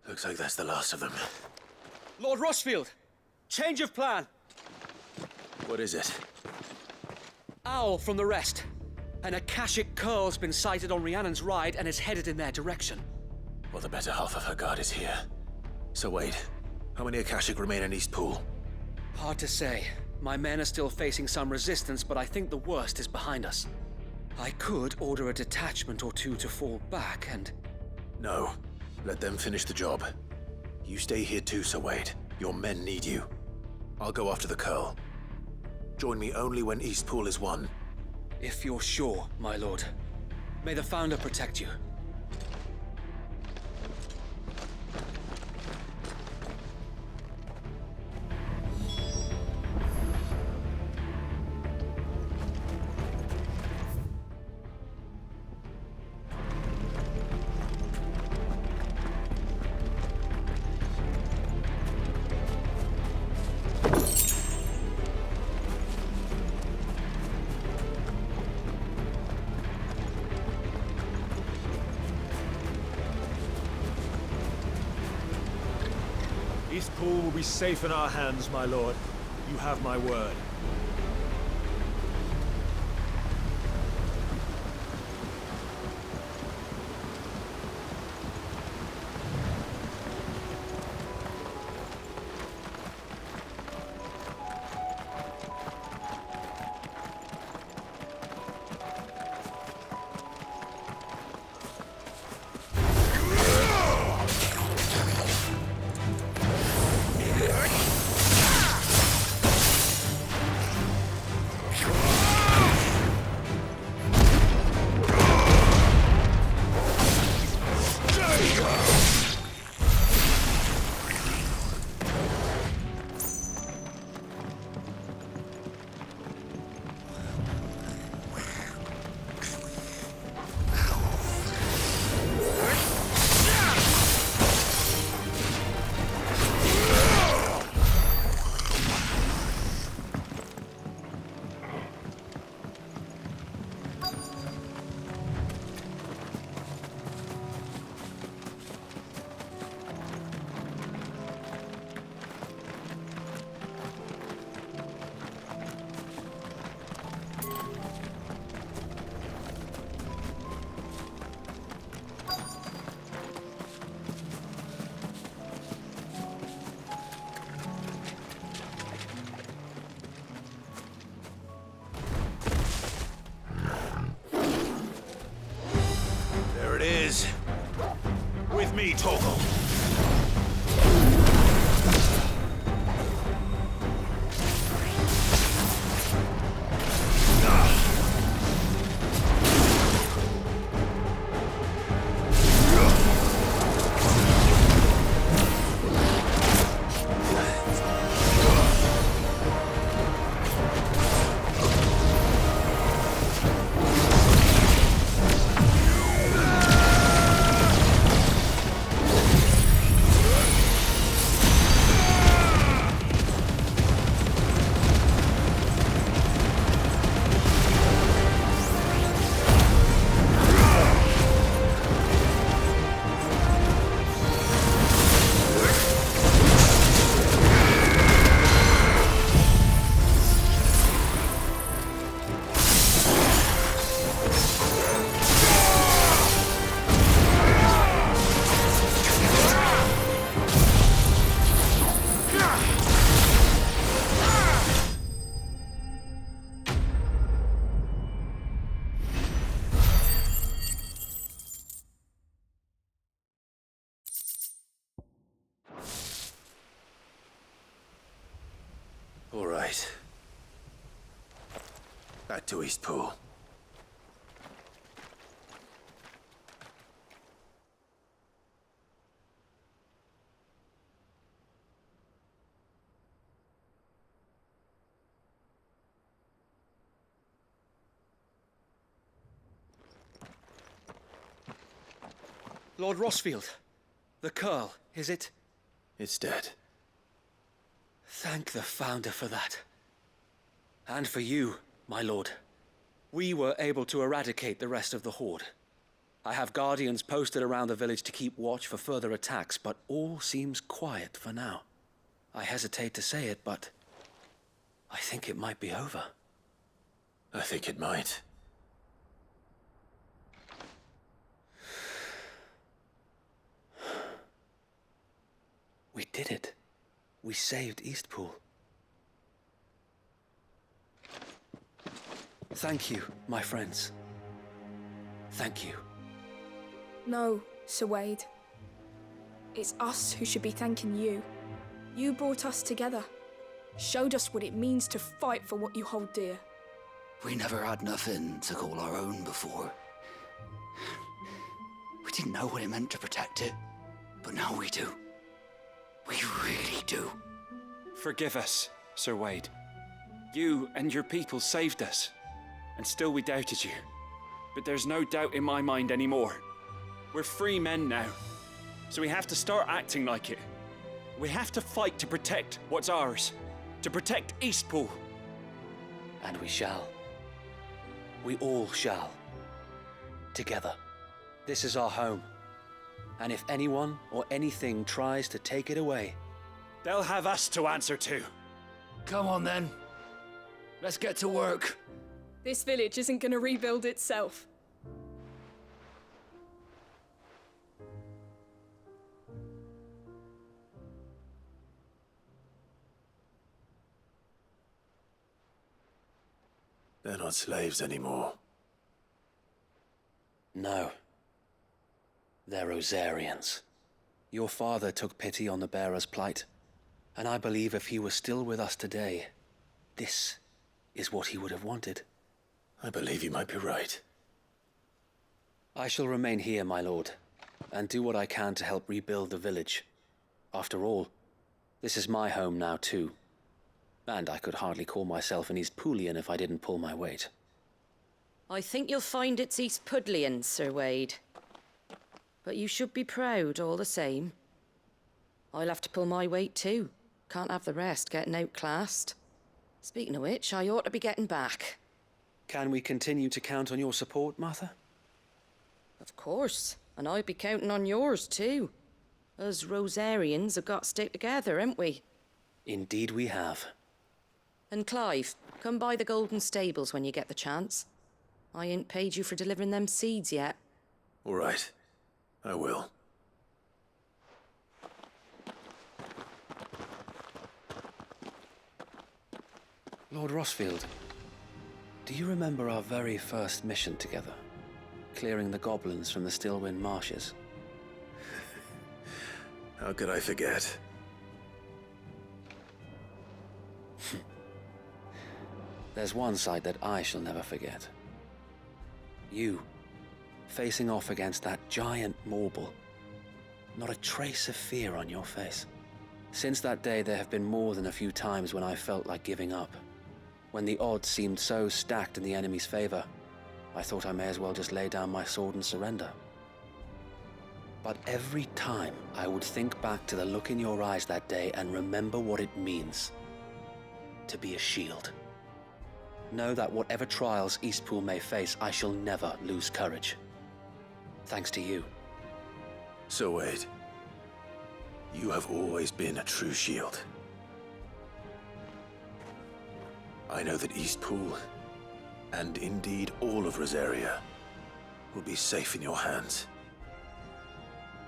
S8: Looks like that's the last of them.
S6: Lord Rushfield! Change of plan!
S8: What is it?
S6: Owl from the rest. An Akashic curl's been sighted on Rhiannon's ride and is headed in their direction.
S8: Well, the better half of her guard is here. So wait, how many Akashic remain in East Pool?
S6: Hard to say. My men are still facing some resistance, but I think the worst is behind us. I could order a detachment or two to fall back and...
S8: No. Let them finish the job. You stay here too, Sir Wade. Your men need you. I'll go after the Curl. Join me only when East Pool is won.
S6: If you're sure, my lord. May the Founder protect you.
S2: East Pool will be safe in our hands, my lord. You have my word.
S20: toggle.
S8: All right. Back to Eastpool.
S6: Lord Rossfield, the Curl, is it?
S8: It's dead.
S6: Thank the Founder for that. And for you, my lord. We were able to eradicate the rest of the Horde. I have guardians posted around the village to keep watch for further attacks, but all seems quiet for now. I hesitate to say it, but I think it might be over.
S8: I think it might.
S6: We did it. We saved Eastpool. Thank you, my friends. Thank you.
S11: No, Sir Wade. It's us who should be thanking you. You brought us together. Showed us what it means to fight for what you hold dear.
S17: We never had nothing to call our own before. We didn't know what it meant to protect it, but now we do. We really do.
S1: Forgive us, Sir Wade. You and your people saved us, and still we doubted you. But there's no doubt in my mind anymore. We're free men now, so we have to start acting like it. We have to fight to protect what's ours, to protect Eastpool.
S6: And we shall. We all shall. Together. This is our home. And if anyone or anything tries to take it away,
S1: they'll have us to answer to.
S17: Come on then. Let's get to work.
S11: This village isn't gonna rebuild itself.
S8: They're not slaves anymore.
S6: No. They're Rosarians. Your father took pity on the bearer's plight, and I believe if he was still with us today, this is what he would have wanted.
S8: I believe you might be right.
S6: I shall remain here, my lord, and do what I can to help rebuild the village. After all, this is my home now too, and I could hardly call myself an Eastpoolian if I didn't pull my weight.
S13: I think you'll find it's Eastpudlian, Sir Wade. But you should be proud all the same. I'll have to pull my weight too. Can't have the rest getting outclassed. Speaking of which, I ought to be getting back.
S6: Can we continue to count on your support, Martha?
S13: Of course, and I'll be counting on yours too. Us Rosarians have got to stick together, haven't we?
S6: Indeed we have.
S13: And Clive, come by the Golden Stables when you get the chance. I ain't paid you for delivering them seeds yet.
S8: All right. I will.
S6: Lord Rossfield, do you remember our very first mission together? Clearing the goblins from the Stillwind marshes?
S8: How could I forget?
S6: There's one side that I shall never forget. You, facing off against that giant marble. Not a trace of fear on your face. Since that day, there have been more than a few times when I felt like giving up. When the odds seemed so stacked in the enemy's favor, I thought I may as well just lay down my sword and surrender. But every time I would think back to the look in your eyes that day and remember what it means to be a shield. Know that whatever trials Eastpool may face, I shall never lose courage. Thanks to you.
S8: So Wade, you have always been a true shield. I know that Eastpool, and indeed all of Rosaria, will be safe in your hands.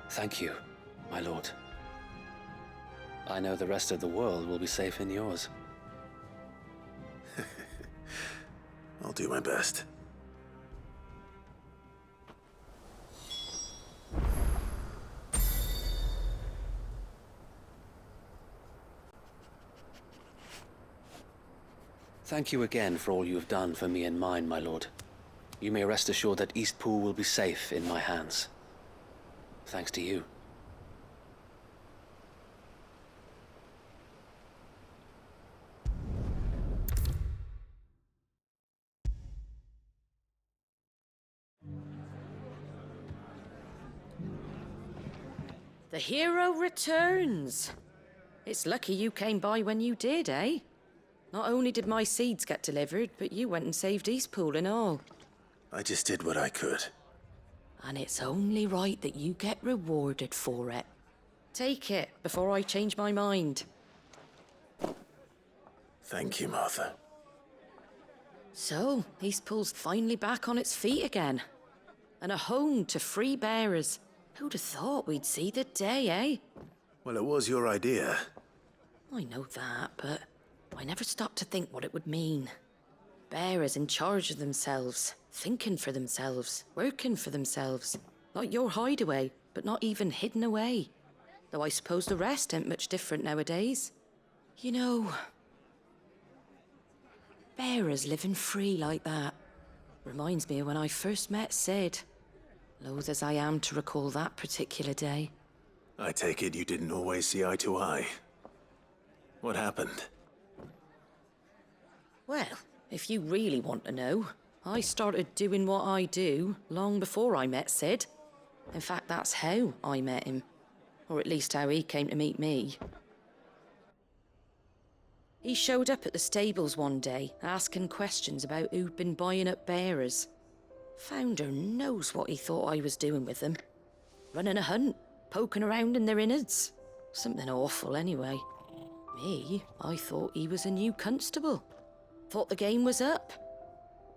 S6: Thank you, my lord. I know the rest of the world will be safe in yours.
S8: I'll do my best.
S6: Thank you again for all you have done for me and mine, my lord. You may rest assured that Eastpool will be safe in my hands. Thanks to you.
S13: The hero returns. It's lucky you came by when you did, eh? Not only did my seeds get delivered, but you went and saved Eastpool and all.
S8: I just did what I could.
S13: And it's only right that you get rewarded for it. Take it before I change my mind.
S8: Thank you, Martha.
S13: So, Eastpool's finally back on its feet again. And a home to free bearers. Who'd have thought we'd see the day, eh?
S8: Well, it was your idea.
S13: I know that, but I never stopped to think what it would mean. Bearers in charge of themselves, thinking for themselves, working for themselves. Like your hideaway, but not even hidden away. Though I suppose the rest ain't much different nowadays. You know, bearers living free like that reminds me of when I first met Sid. Loath as I am to recall that particular day.
S8: I take it you didn't always see eye to eye. What happened?
S13: Well, if you really want to know, I started doing what I do long before I met Sid. In fact, that's how I met him. Or at least how he came to meet me. He showed up at the stables one day, asking questions about who'd been buying up bearers. Founder knows what he thought I was doing with them. Running a hunt, poking around in their innards. Something awful anyway. Me, I thought he was a new constable. Thought the game was up.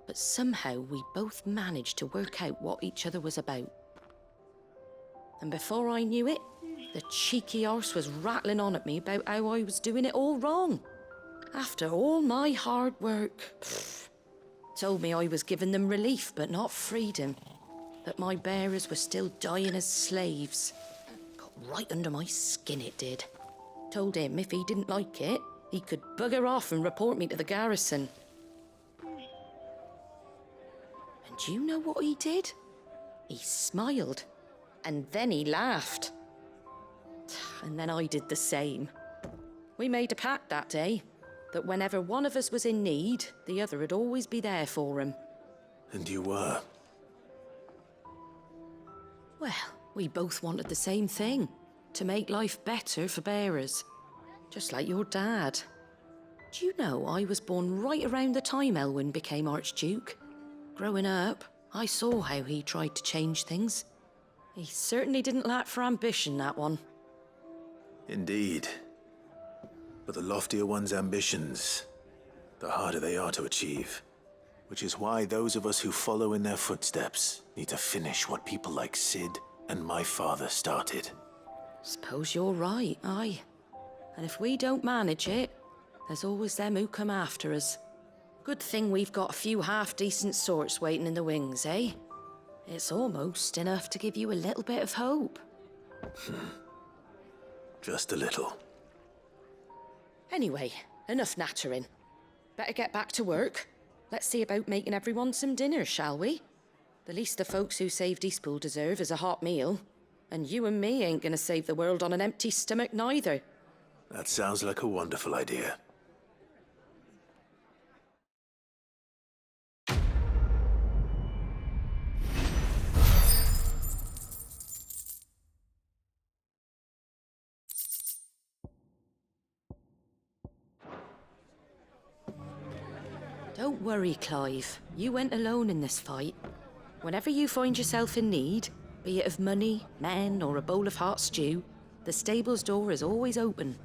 S13: But somehow we both managed to work out what each other was about. And before I knew it, the cheeky arse was rattling on at me about how I was doing it all wrong. After all my hard work. Told me I was giving them relief, but not freedom. That my bearers were still dying as slaves. Got right under my skin, it did. Told him if he didn't like it, he could bugger off and report me to the garrison. And do you know what he did? He smiled. And then he laughed. And then I did the same. We made a pact that day. That whenever one of us was in need, the other would always be there for him.
S8: And you were?
S13: Well, we both wanted the same thing. To make life better for bearers. Just like your dad. Do you know I was born right around the time Elwyn became Archduke? Growing up, I saw how he tried to change things. He certainly didn't lack for ambition, that one.
S8: Indeed. But the loftier one's ambitions, the harder they are to achieve. Which is why those of us who follow in their footsteps need to finish what people like Sid and my father started.
S13: Suppose you're right, aye. And if we don't manage it, there's always them who come after us. Good thing we've got a few half-decent sorts waiting in the wings, eh? It's almost enough to give you a little bit of hope.
S8: Just a little.
S13: Anyway, enough nattering. Better get back to work. Let's see about making everyone some dinner, shall we? The least the folks who saved Eastpool deserve is a hot meal. And you and me ain't gonna save the world on an empty stomach neither.
S8: That sounds like a wonderful idea.
S13: Don't worry, Clive. You went alone in this fight. Whenever you find yourself in need, be it of money, men, or a bowl of hot stew, the stable's door is always open.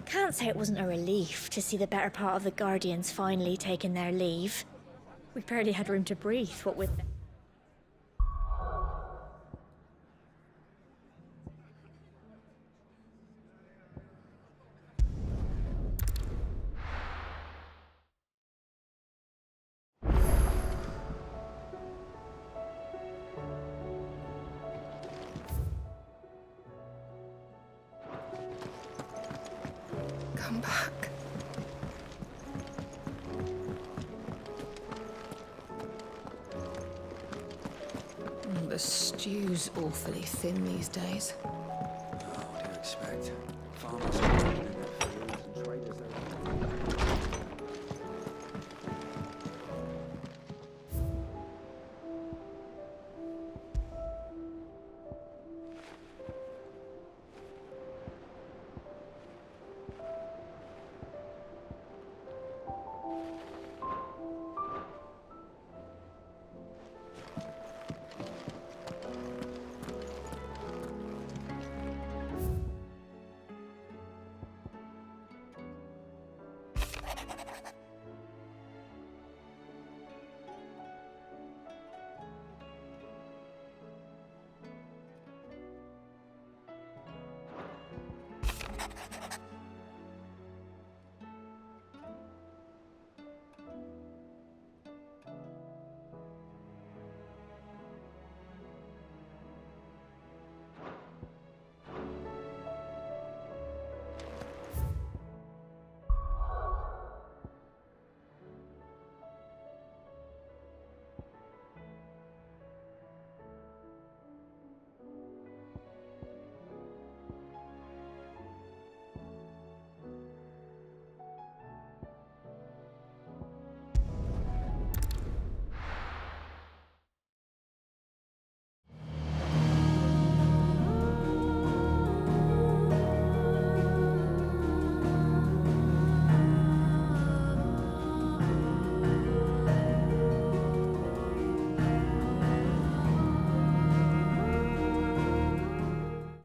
S18: Can't say it wasn't a relief to see the better part of the Guardians finally taking their leave. We barely had room to breathe, what with them.
S11: Come back. The stew's awfully thin these days.
S22: What do you expect? Farmers.